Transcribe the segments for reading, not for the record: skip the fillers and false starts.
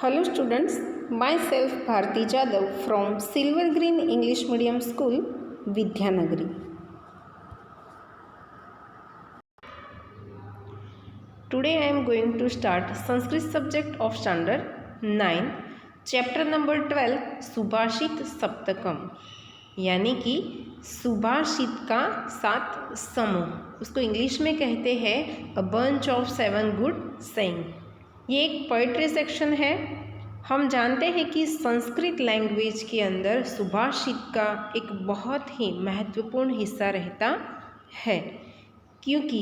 Hello students, myself Bharti Jadhav from Silver Green English Medium School, Vidyanagari. Today I am going to start Sanskrit subject of standard 9, chapter number 12, सुभाषित सप्तकम, यानी कि सुभाषित का 7 समूह. उसको English में कहते हैं a bunch of 7 good saying. ये एक पोइट्री सेक्शन है. हम जानते हैं कि संस्कृत लैंग्वेज के अंदर सुभाषित का एक बहुत ही महत्वपूर्ण हिस्सा रहता है, क्योंकि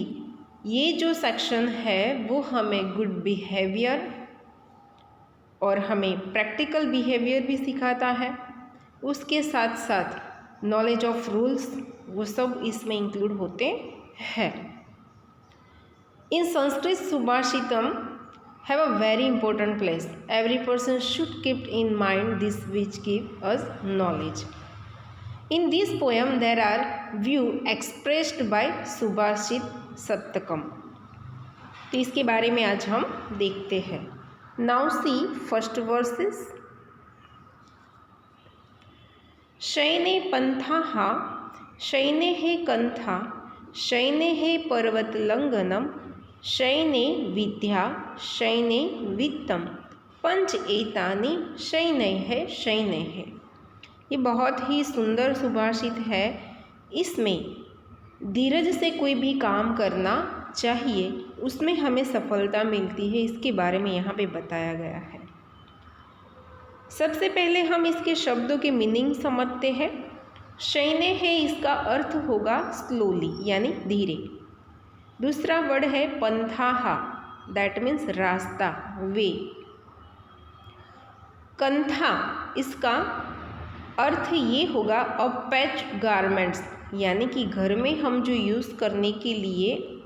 ये जो सेक्शन है वो हमें गुड बिहेवियर और हमें प्रैक्टिकल बिहेवियर भी सिखाता है. उसके साथ साथ नॉलेज ऑफ रूल्स वो सब इसमें इंक्लूड होते हैं. इन Sanskrit Subhashitam have a very important place. Every person should keep in mind this which give us knowledge. In this poem there are view expressed by Subhashit Satakam. तो इसके बारे में आज हम देखते हैं. Now see first verses. शयने पंथाः शयनेः kantha शयनेः पर्वतलंघनम शयने विद्या शयने वित्तम पंच एतानि शयनैः शयनैः. ये बहुत ही सुंदर सुभाषित है. इसमें धीरज से कोई भी काम करना चाहिए, उसमें हमें सफलता मिलती है, इसके बारे में यहाँ पे बताया गया है. सबसे पहले हम इसके शब्दों के मीनिंग समझते हैं. शयने है, इसका अर्थ होगा स्लोली यानी धीरे. दूसरा वर्ड है पंथाहा, दैट मीन्स रास्ता, वे. कंथा, इसका अर्थ ये होगा अ पैच गारमेंट्स, यानी कि घर में हम जो यूज़ करने के लिए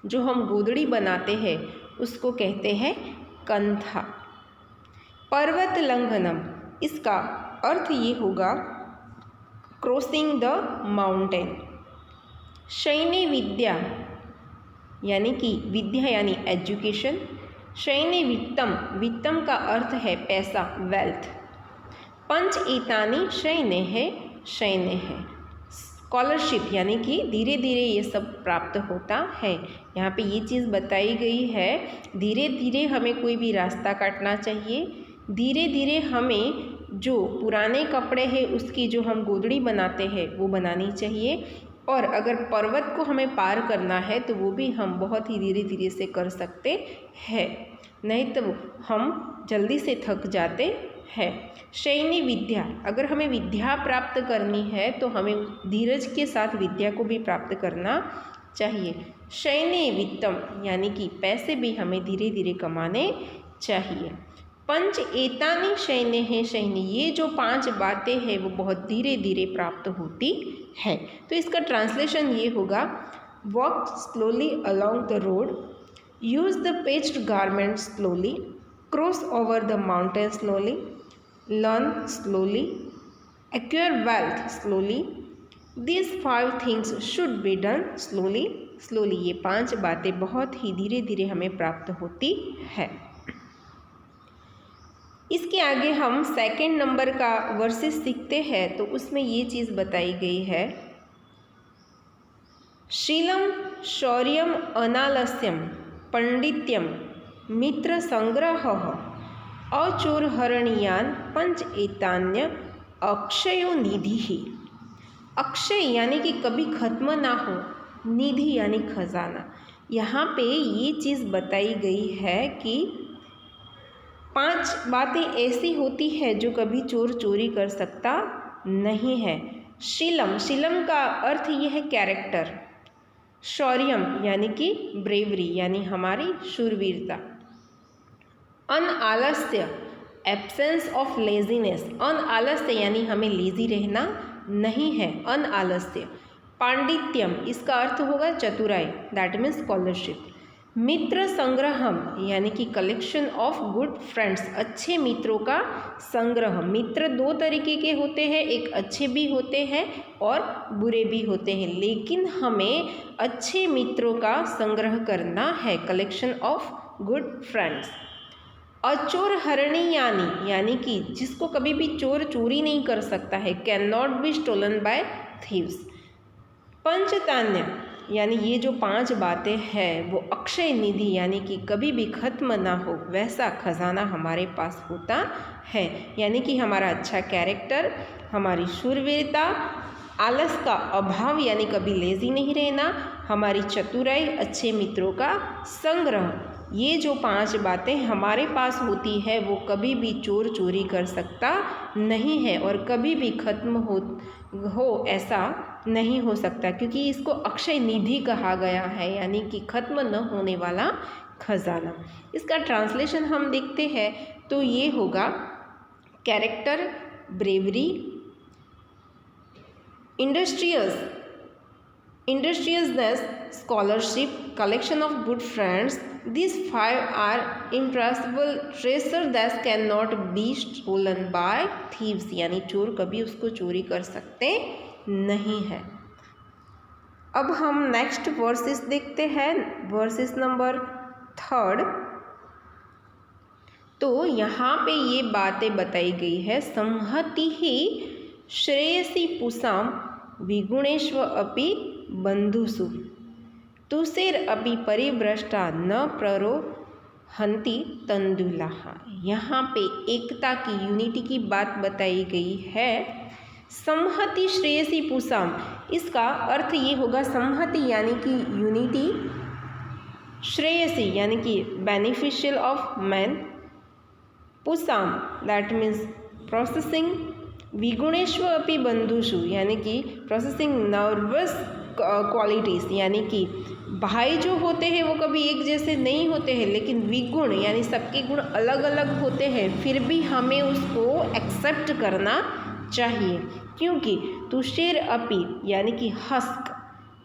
जो हम गोदड़ी बनाते हैं उसको कहते हैं कंथा. पर्वत लंघनम, इसका अर्थ ये होगा क्रॉसिंग द माउंटेन. शयने विद्या, यानी कि विद्या यानी एजुकेशन. शयने वित्तम, वित्तम का अर्थ है पैसा, वेल्थ. पंच एतानि शयनेः शयनेः, स्कॉलरशिप, यानी कि धीरे धीरे ये सब प्राप्त होता है. यहाँ पे ये चीज़ बताई गई है, धीरे धीरे हमें कोई भी रास्ता काटना चाहिए. धीरे धीरे हमें जो पुराने कपड़े हैं उसकी जो हम गोदड़ी बनाते हैं वो बनानी चाहिए. और अगर पर्वत को हमें पार करना है तो वो भी हम बहुत ही धीरे धीरे से कर सकते हैं, नहीं तो हम जल्दी से थक जाते हैं. शयने विद्या, अगर हमें विद्या प्राप्त करनी है तो हमें धीरज के साथ विद्या को भी प्राप्त करना चाहिए. शयने वित्तम, यानी कि पैसे भी हमें धीरे धीरे कमाने चाहिए. पंच एतानि शयनेः शयने, ये जो 5 बातें हैं वो बहुत धीरे धीरे प्राप्त होती है. तो इसका ट्रांसलेशन ये होगा, walk slowly along the road, use the patched garment slowly, cross over the mountain slowly, learn slowly, acquire wealth slowly, this 5 things should be done slowly slowly. ये 5 बातें बहुत ही धीरे धीरे हमें प्राप्त होती है. इसके आगे हम सेकंड नंबर का वर्सेस सीखते हैं, तो उसमें ये चीज़ बताई गई है. शीलम शौर्यम अनालस्यम पंडित्यम मित्र संग्रह अचोरहरणीयान पंच एतान्य अक्षयो निधि. अक्षय यानी कि कभी खत्म ना हो, निधि यानी खजाना. यहाँ पे ये चीज़ बताई गई है कि 5 बातें ऐसी होती है जो कभी चोर चोरी कर सकता नहीं है. शीलम, शीलम का अर्थ ये है कैरेक्टर. शौर्यम यानी कि ब्रेवरी, यानी हमारी शूरवीरता. अनआलस्य, एब्सेंस ऑफ लेजीनेस. अनआलस्य यानी हमें लेजी रहना नहीं है, अनआलस्य. पांडित्यम, इसका अर्थ होगा चतुराई, दैट मीन्स स्कॉलरशिप. मित्र संग्रहम, यानी कि कलेक्शन ऑफ गुड फ्रेंड्स, अच्छे मित्रों का संग्रह. मित्र 2 तरीके के होते हैं, एक अच्छे भी होते हैं और बुरे भी होते हैं, लेकिन हमें अच्छे मित्रों का संग्रह करना है, कलेक्शन ऑफ गुड फ्रेंड्स. अचोर हरणी यानी कि जिसको कभी भी चोर चोरी नहीं कर सकता है, can not be stolen by thieves. पंचतान्य यानी ये जो 5 बातें हैं वो अक्षय निधि यानी कि कभी भी खत्म ना हो वैसा खजाना हमारे पास होता है। यानी कि हमारा अच्छा कैरेक्टर, हमारी शूरवीरता, आलस का अभाव यानी कभी लेजी नहीं रहना, हमारी चतुराई, अच्छे मित्रों का संग्रह, ये जो 5 बातें हमारे पास होती है वो कभी भी चोर चोरी कर सकता नहीं है और कभी भी खत्म हो ऐसा नहीं हो सकता, क्योंकि इसको अक्षय निधि कहा गया है यानी कि खत्म न होने वाला खजाना। इसका ट्रांसलेशन हम देखते हैं तो ये होगा character, bravery, industriousness, scholarship, collection of good friends. These 5 are imperishable treasure that cannot be stolen by thieves, यानी चोर कभी उसको चोरी कर सकते नहीं है। अब हम नेक्स्ट वर्सेस देखते हैं, वर्सेस नंबर 3। तो यहाँ पे ये बातें बताई गई है, संहति ही श्रेयसी पुसाम विगुणेश्व अपि बंधुषु तुषेर अपि परिभ्रष्टा न प्ररोहन्ति तंदुलाः। यहाँ पे एकता की, यूनिटी की बात बताई गई है। संहति श्रेयसी पुसाम, इसका अर्थ ये होगा, संहति यानी कि यूनिटी, श्रेयसी यानी कि बेनिफिशियल ऑफ मैन, पुसाम दैट मीन्स प्रोसेसिंग, विगुणेश्व अपि बंधुषु यानी कि प्रोसेसिंग नर्वस क्वालिटीज़, यानी कि भाई जो होते हैं वो कभी एक जैसे नहीं होते हैं, लेकिन विगुण यानी सबके गुण अलग अलग होते हैं, फिर भी हमें उसको एक्सेप्ट करना चाहिए, क्योंकि तुषेर अपि यानी कि हस्क,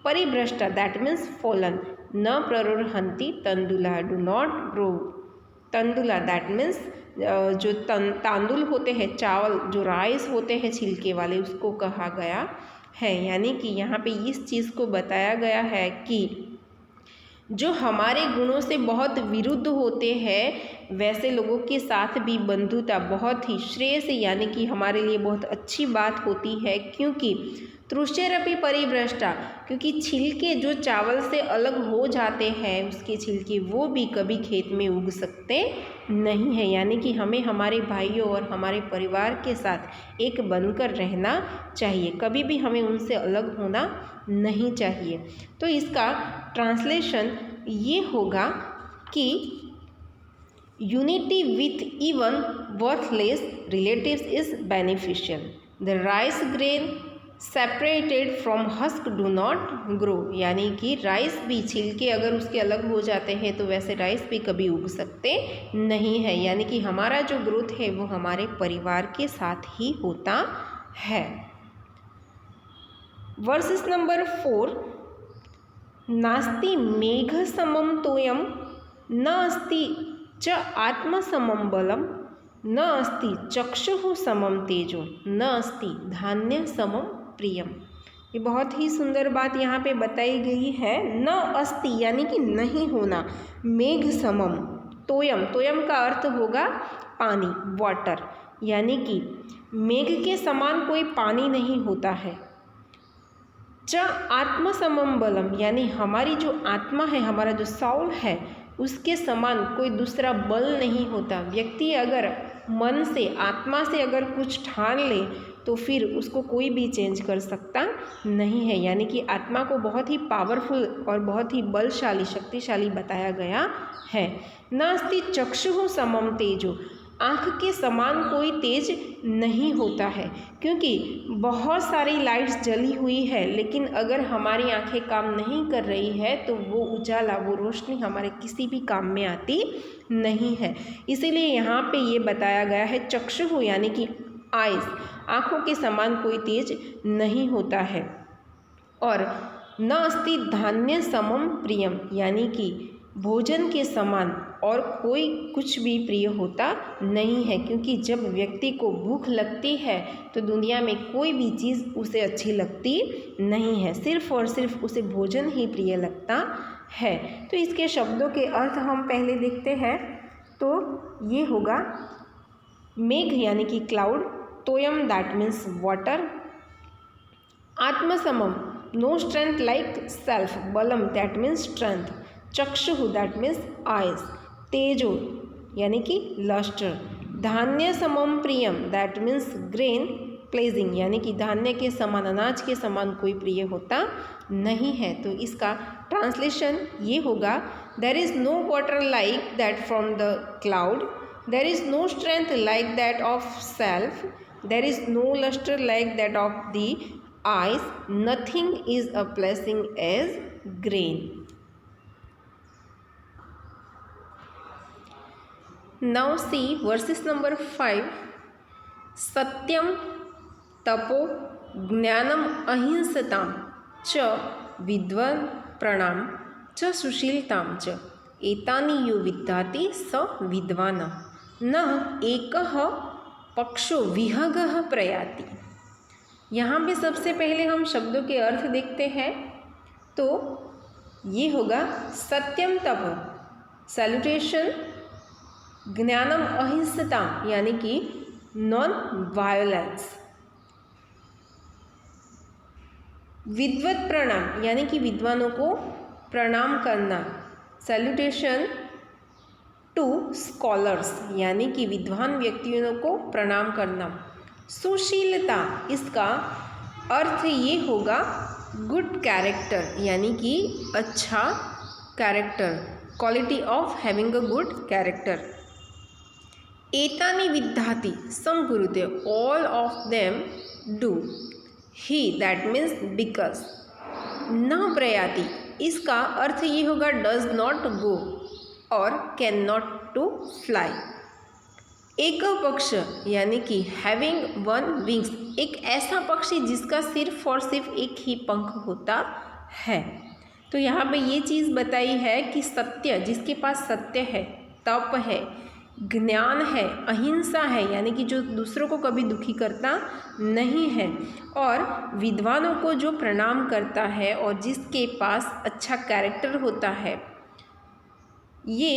परिभ्रष्टा दैट मीन्स फॉलन, न प्ररोहन्ति तंदुला डू नॉट ग्रो, तंदुला दैट मीन्स जो तांदुल होते हैं, चावल जो राइस होते हैं छिलके वाले, उसको कहा गया है। यानी कि यहाँ पे इस चीज़ को बताया गया है कि जो हमारे गुणों से बहुत विरुद्ध होते हैं वैसे लोगों के साथ भी बंधुता बहुत ही श्रेयस यानी कि हमारे लिए बहुत अच्छी बात होती है, क्योंकि तृष्यरपि परिभ्रष्टा, क्योंकि छिलके जो चावल से अलग हो जाते हैं उसके छिलके वो भी कभी खेत में उग सकते नहीं है। यानी कि हमें हमारे भाइयों और हमारे परिवार के साथ एक बनकर रहना चाहिए, कभी भी हमें उनसे अलग होना नहीं चाहिए। तो इसका ट्रांसलेशन ये होगा कि unity with even worthless relatives is beneficial, the rice grain separated from husk do not grow, यानी कि राइस भी छिलके अगर उसके अलग हो जाते हैं तो वैसे राइस भी कभी उग सकते नहीं है। यानी कि हमारा जो ग्रोथ है वो हमारे परिवार के साथ ही होता है। वर्सेस नंबर 4, नास्ति मेघ समम तोयम न अस्ति च आत्म समम बलम न अस्ति चक्षुः समम तेजो न अस्ति धान्य समम प्रियम। ये बहुत ही सुंदर बात यहाँ पे बताई गई है। न अस्ति यानी कि नहीं होना, मेघ समम, तोयम, तोयम का अर्थ होगा पानी, वाटर, यानी कि मेघ के समान कोई पानी नहीं होता है। च आत्म समम बलम, यानी हमारी जो आत्मा है, हमारा जो साउल है उसके समान कोई दूसरा बल नहीं होता। व्यक्ति अगर मन से, आत्मा से अगर कुछ ठान ले तो फिर उसको कोई भी चेंज कर सकता नहीं है। यानी कि आत्मा को बहुत ही पावरफुल और बहुत ही बलशाली, शक्तिशाली बताया गया है। नास्ति चक्षुः समम तेजो, आँख के समान कोई तेज नहीं होता है, क्योंकि बहुत सारी लाइट्स जली हुई है लेकिन अगर हमारी आँखें काम नहीं कर रही है तो वो उजाला, वो रोशनी हमारे किसी भी काम में आती नहीं है। इसीलिए यहाँ पे ये बताया गया है चक्षुः यानी कि आइज़, आँखों के समान कोई तेज नहीं होता है। और न अस्ति धान्य समम प्रियम, यानी कि भोजन के समान और कोई कुछ भी प्रिय होता नहीं है, क्योंकि जब व्यक्ति को भूख लगती है तो दुनिया में कोई भी चीज़ उसे अच्छी लगती नहीं है, सिर्फ और सिर्फ उसे भोजन ही प्रिय लगता है। तो इसके शब्दों के अर्थ हम पहले देखते हैं। तो ये होगा मेघ यानी कि क्लाउड, तोयम दैट मीन्स वाटर, आत्मसमम नो स्ट्रेंथ लाइक सेल्फ, बलम दैट मीन्स स्ट्रेंथ, चक्षु दैट मीन्स आइज, तेजो यानी कि लस्टर, धान्य समम प्रियम दैट मीन्स ग्रेन, प्लेजिंग यानी कि धान्य के समान, अनाज के समान कोई प्रिय होता नहीं है। तो इसका ट्रांसलेशन ये होगा, there is no water like that from the cloud, there is no strength like that of self, there is no lustre like that of the eyes, nothing is a blessing as grain. Now see verses number 5. सत्यम तपो ज्ञानम अहिंसताम च विद्वान प्रणाम च सुशीलताम च एतानि यो विद्याति स विद्वान न एकः पक्षो विहगः प्रयाति। यहाँ पे सबसे पहले हम शब्दों के अर्थ देखते हैं। तो ये होगा सत्यम तप, सैल्यूटेशन, ज्ञानम अहिंसता यानी कि नॉन वायलेंस, विद्वत प्रणाम यानी कि विद्वानों को प्रणाम करना, सैल्यूटेशन टू स्कॉलर्स यानी कि विद्वान व्यक्तियों को प्रणाम करना, सुशीलता इसका अर्थ ये होगा गुड कैरेक्टर यानी कि अच्छा character, quality of having a good character. एतानि विद्याति सम गुरुदेव all of them do, he that means because, न प्रयाति इसका अर्थ ये होगा डज नॉट गो और कैन नॉट टू फ्लाई। एक पक्ष यानी कि हैविंग वन विंग्स, एक ऐसा पक्षी जिसका सिर्फ और सिर्फ एक ही पंख होता है। तो यहाँ पे ये चीज़ बताई है कि सत्य, जिसके पास सत्य है, तप है, ज्ञान है, अहिंसा है यानी कि जो दूसरों को कभी दुखी करता नहीं है, और विद्वानों को जो प्रणाम करता है और जिसके पास अच्छा कैरेक्टर होता है, ये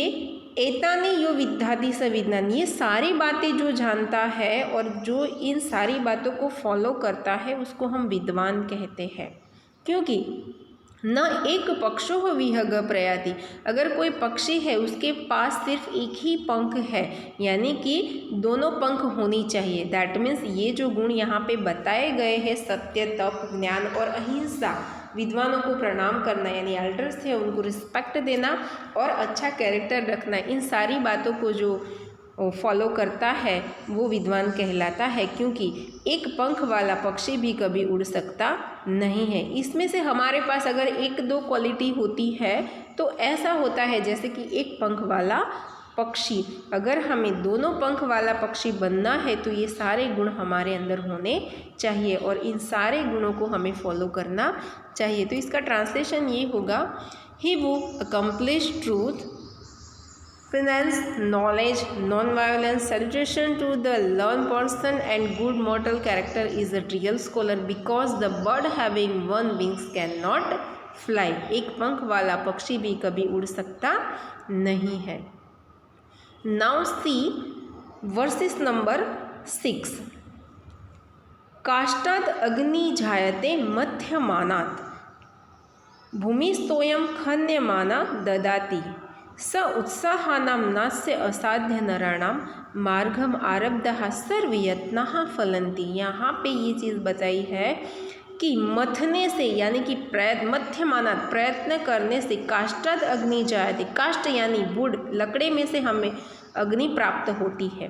एतानि यो विद्याति स विद्वान, ये सारी बातें जो जानता है और जो इन सारी बातों को फॉलो करता है उसको हम विद्वान कहते हैं। क्योंकि न एक पक्षो हो विहग प्रयाति, अगर कोई पक्षी है उसके पास सिर्फ एक ही पंख है यानी कि दोनों पंख होनी चाहिए। दैट मीन्स ये जो गुण यहाँ पे बताए गए हैं, सत्य, तप, ज्ञान और अहिंसा, विद्वानों को प्रणाम करना यानी एल्डर्स है उनको रिस्पेक्ट देना और अच्छा कैरेक्टर रखना, इन सारी बातों को जो फॉलो करता है वो विद्वान कहलाता है। क्योंकि एक पंख वाला पक्षी भी कभी उड़ सकता नहीं है। इसमें से हमारे पास अगर एक दो क्वालिटी होती है तो ऐसा होता है जैसे कि एक पंख वाला पक्षी, अगर हमें दोनों पंख वाला पक्षी बनना है तो ये सारे गुण हमारे अंदर होने चाहिए और इन सारे गुणों को हमें फॉलो करना चाहिए। तो इसका ट्रांसलेशन ये होगा, ही वो accomplish truth, finance, knowledge, non-violence, salutation to the learned person and good moral character is a real scholar because the bird having one wings cannot fly, एक पंख वाला पक्षी भी कभी उड़ सकता नहीं है। Now see verses number 6. काष्ठात् अग्नि जायते मध्यमानात्, भूमिस्तोयं खन्यमाना ददाति, स उत्साहानां नास्य असाध्य नराणां मार्गम आरब्धः सर्व यत्नः फलन्ति। यहाँ पे ये चीज़ बताई है कि मथने से यानी कि मध्यमाना प्रयत्न करने से काष्ठात् अग्नि जायते, काष्ठ यानी वुड, लकड़े में से हमें अग्नि प्राप्त होती है।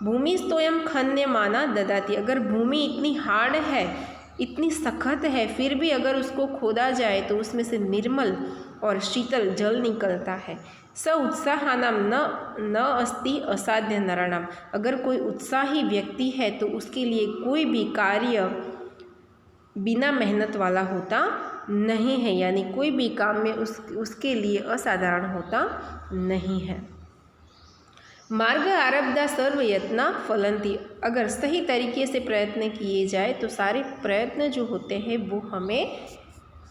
भूमिस्तोयं खन्यमाना ददाति, अगर भूमि इतनी हार्ड है, इतनी सख्त है, फिर भी अगर उसको खोदा जाए तो उसमें से निर्मल और शीतल जल निकलता है। स उत्साहानाम न अस्ति असाध्य नराणाम, अगर कोई उत्साही व्यक्ति है तो उसके लिए कोई भी कार्य बिना मेहनत वाला होता नहीं है, यानी कोई भी काम में उसके लिए असाधारण होता नहीं है। मार्ग आरब्धा सर्व यत्न फलंती, अगर सही तरीके से प्रयत्न किए जाए तो सारे प्रयत्न जो होते हैं वो हमें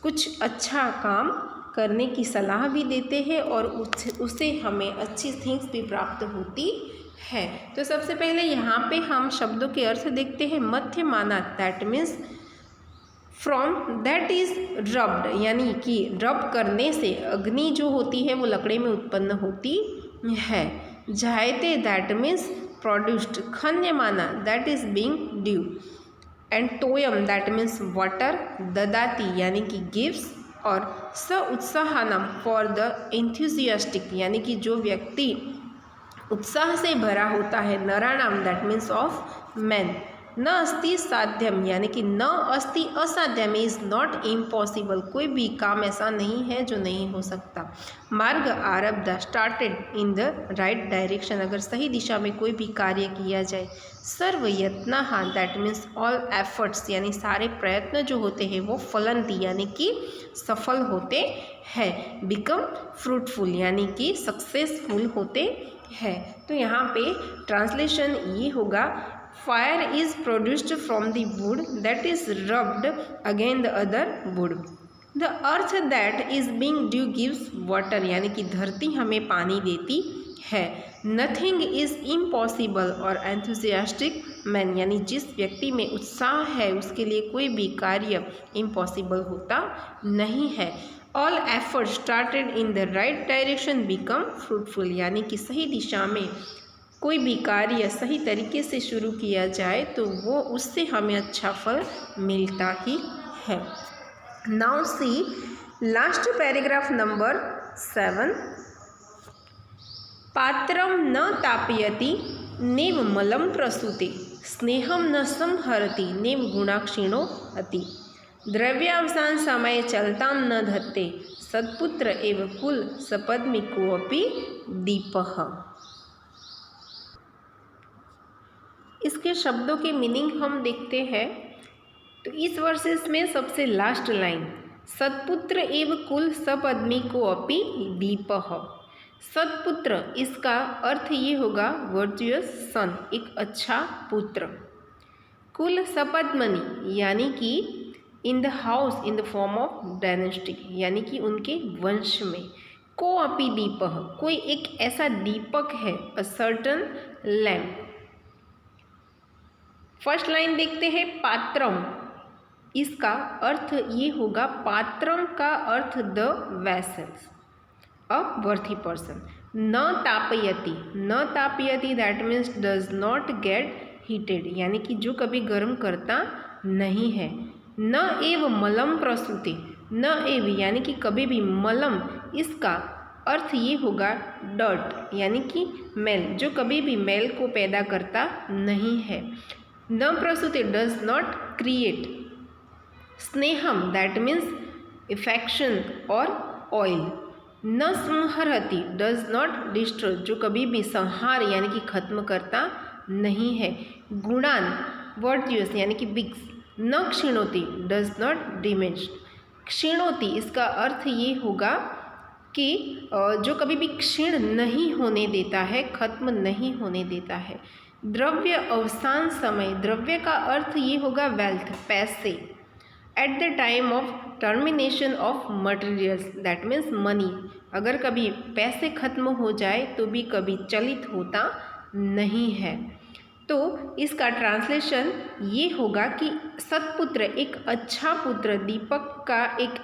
कुछ अच्छा काम करने की सलाह भी देते हैं और उससे हमें अच्छी थिंग्स भी प्राप्त होती है। तो सबसे पहले यहाँ पे हम शब्दों के अर्थ देखते हैं। मध्यमाना that means from that is rubbed, यानी कि रब करने से अग्नि जो होती है वो लकड़ी में उत्पन्न होती है। जायते दैट मीन्स प्रोड्यूस्ड, खन्यमाना that is being dug, and तोयम दैट मीन्स वाटर, ददाती यानी कि गिव्स, और स उत्साहनम फॉर द एंथुजियास्टिक यानी कि जो व्यक्ति उत्साह से भरा होता है, नराणाम दैट मीन्स ऑफ मैन, न अस्ति साध्यम यानी कि न अस्ति असाध्यम इज नॉट इम्पॉसिबल, कोई भी काम ऐसा नहीं है जो नहीं हो सकता। मार्ग आरब्ध started in the right direction, अगर सही दिशा में कोई भी कार्य किया जाए। सर्व यत्न दैट मीन्स ऑल एफर्ट्स यानी सारे प्रयत्न जो होते हैं वो फलंती यानी कि सफल होते हैं। बिकम फ्रूटफुल यानी कि सक्सेसफुल होते हैं। तो यहाँ पे ट्रांसलेशन ये होगा, fire is produced from the wood that is rubbed again the other would. The earth that is being due gives water यानी कि धरती हमें पानी देती है। नथिंग इज इम्पॉसिबल और एंथुजियास्टिक मैन यानी जिस व्यक्ति में उत्साह है उसके लिए कोई भी कार्य इम्पॉसिबल होता नहीं है। All effort started in the right direction become fruitful यानी कि सही दिशा में कोई भी कार्य सही तरीके से शुरू किया जाए तो वो उससे हमें अच्छा फल मिलता ही है। Now see last paragraph number 7। पात्रम न तापयति नेव मलम प्रसूते, स्नेहम न संहरति नेव गुणाक्षीणो अति, द्रव्यावसान समय चलताम न धत्ते, सत्पुत्र एव कुल सपद्मिकोऽपि दीपः। इसके शब्दों के मीनिंग हम देखते हैं। तो इस वर्सेस में सबसे लास्ट लाइन, सत्पुत्र एव कुल सपद्मिकोऽपि दीपः। सत्पुत्र इसका अर्थ ये होगा वर्चुअस सन, एक अच्छा पुत्र। कुल सपद्मनि यानी कि in the house in the form of dynastic यानी कि उनके वंश में। को अपि दीपः कोई एक ऐसा दीपक है, a certain lamp. First line देखते हैं, पात्रम इसका अर्थ ये होगा, पात्रम का अर्थ the vessels, a worthy person. न तापयति, न तापयति that means does not get heated यानी कि जो कभी गर्म करता नहीं है। न एव मलम प्रसूते, न एव यानी कि कभी भी, मलम इसका अर्थ ये होगा डर्ट यानी कि मैल, जो कभी भी मैल को पैदा करता नहीं है। न प्रसूते डज नॉट क्रिएट। स्नेहम दैट मीन्स इफेक्शन और ऑयल। न संहरति डज नॉट डिस्ट्रॉय जो कभी भी संहार यानी कि खत्म करता नहीं है। गुणान वर्च्यूअस यानी कि बिग्स। न क्षीणोति डज नॉट डिमेज। क्षीणोति इसका अर्थ ये होगा कि जो कभी भी क्षीण नहीं होने देता है, खत्म नहीं होने देता है। द्रव्य अवसान समय, द्रव्य का अर्थ ये होगा वेल्थ, पैसे। At the time of termination of materials that means money, अगर कभी पैसे खत्म हो जाए तो भी कभी चलित होता नहीं है। तो इसका ट्रांसलेशन ये होगा कि सत्पुत्र एक अच्छा पुत्र, दीपक का एक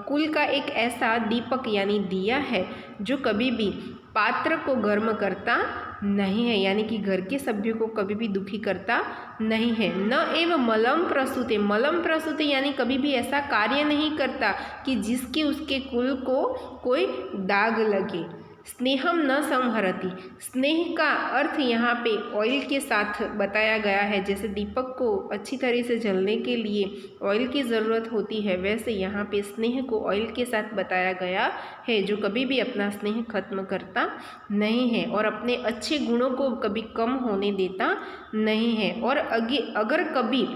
कुल का एक ऐसा दीपक यानी दिया है जो कभी भी पात्र को गर्म करता नहीं है यानी कि घर के सभ्यों को कभी भी दुखी करता नहीं है। न एव मलम प्रसूते, मलम प्रसूते यानी कभी भी ऐसा कार्य नहीं करता कि जिसके उसके कुल को कोई दाग लगे। स्नेहम न संहरति, स्नेह का अर्थ यहाँ पे ऑयल के साथ बताया गया है। जैसे दीपक को अच्छी तरह से जलने के लिए ऑयल की ज़रूरत होती है, वैसे यहाँ पे स्नेह को ऑयल के साथ बताया गया है जो कभी भी अपना स्नेह खत्म करता नहीं है और अपने अच्छे गुणों को कभी कम होने देता नहीं है। और अगर कभी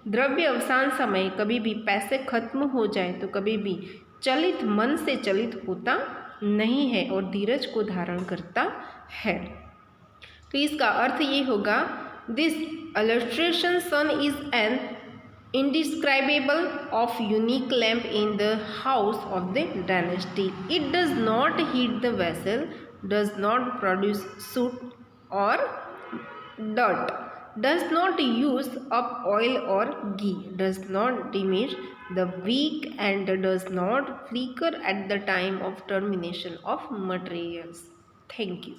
द्रव्य अवसान समय कभी भी पैसे खत्म हो जाए तो कभी भी चलित मन से चलित होता नहीं है और धीरज को धारण करता है। तो इसका अर्थ ये होगा, this illustration sun is an indescribable of unique lamp in the house of the dynasty. It does not heat the vessel, does not produce soot or dirt, does not use up oil or ghee, does not diminish the wick, and does not flicker at the time of termination of materials. Thank you.